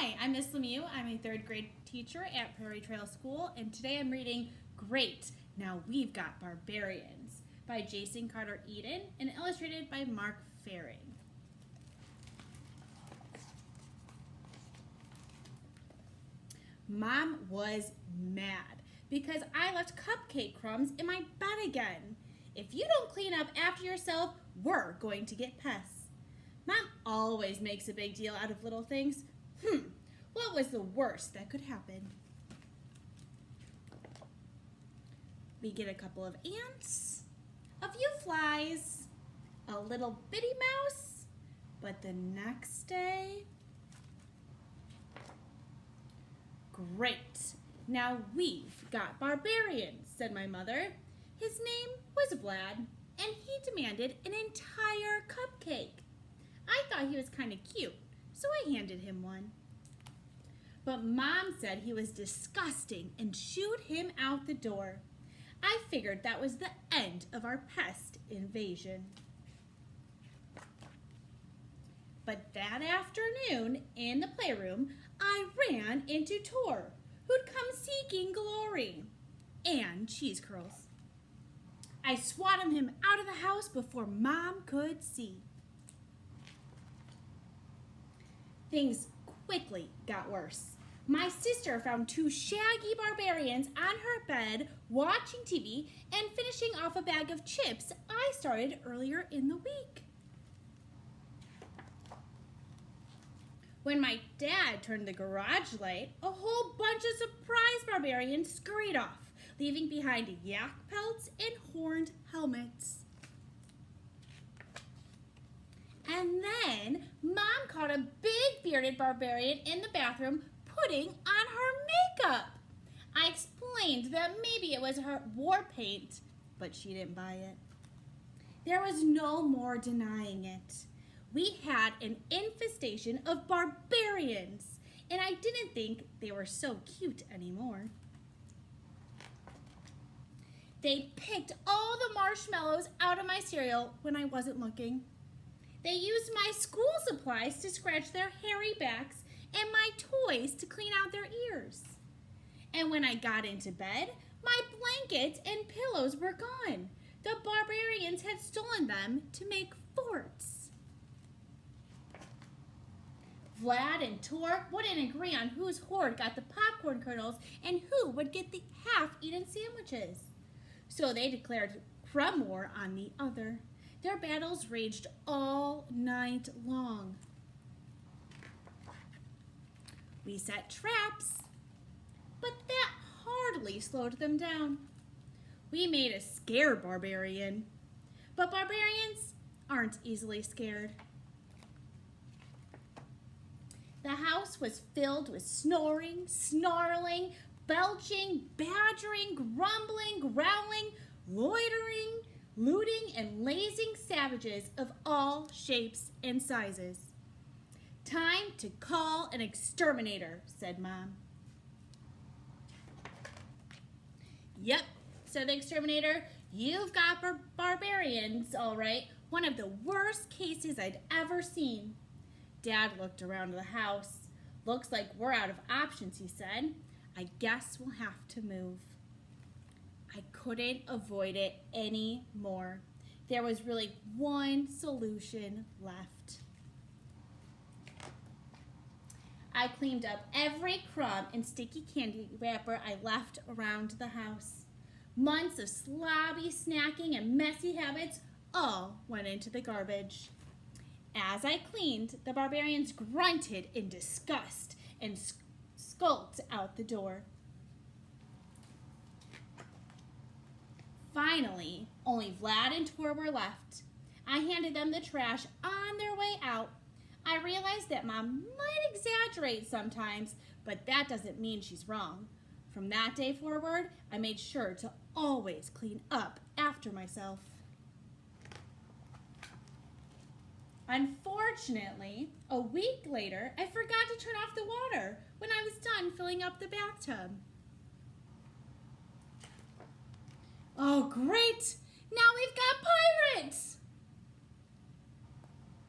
Hi, I'm Miss LeMieux. I'm a third grade teacher at Prairie Trail School, and today I'm reading Great, Now We've Got Barbarians by Jason Carter Eden and illustrated by Mark Faring. Mom was mad because I left cupcake crumbs in my bed again. If you don't clean up after yourself, we're going to get pests. Mom always makes a big deal out of little things. What was the worst that could happen? We get a couple of ants, a few flies, a little bitty mouse, but the next day, great, now we've got barbarians, said my mother. His name was Vlad, and he demanded an entire cupcake. I thought he was kind of cute, so I handed him one. But Mom said he was disgusting and shooed him out the door. I figured that was the end of our pest invasion. But that afternoon, in the playroom, I ran into Tor, who'd come seeking glory and cheese curls. I swatted him out of the house before Mom could see. Things quickly got worse. My sister found two shaggy barbarians on her bed watching TV and finishing off a bag of chips I started earlier in the week. When my dad turned the garage light, a whole bunch of surprise barbarians scurried off, leaving behind yak pelts and horned helmets. And then Mom caught a big bearded barbarian in the bathroom putting on her makeup. I explained that maybe it was her war paint, but she didn't buy it. There was no more denying it. We had an infestation of barbarians, and I didn't think they were so cute anymore. They picked all the marshmallows out of my cereal when I wasn't looking. They used my school supplies to scratch their hairy backs and my toys to clean out their ears. And when I got into bed, my blankets and pillows were gone. The barbarians had stolen them to make forts. Vlad and Tor wouldn't agree on whose hoard got the popcorn kernels and who would get the half-eaten sandwiches. So they declared crumb war on the other. Their battles raged all night long. We set traps, but that hardly slowed them down. We made a scare barbarian, but barbarians aren't easily scared. The house was filled with snoring, snarling, belching, badgering, grumbling, growling, loitering, looting, and lazing savages of all shapes and sizes. Time to call an exterminator, said Mom. Yep, said the exterminator. You've got barbarians, all right. One of the worst cases I'd ever seen. Dad looked around the house. Looks like we're out of options, he said. I guess we'll have to move. I couldn't avoid it anymore. There was really one solution left. I cleaned up every crumb and sticky candy wrapper I left around the house. Months of slobby snacking and messy habits all went into the garbage. As I cleaned, the barbarians grunted in disgust and skulked out the door. Finally, only Vlad and Tor were left. I handed them the trash on their way out. I realized that Mom might exaggerate sometimes, but that doesn't mean she's wrong. From that day forward, I made sure to always clean up after myself. Unfortunately, a week later, I forgot to turn off the water when I was done filling up the bathtub. Oh, great! Now we've got pirates!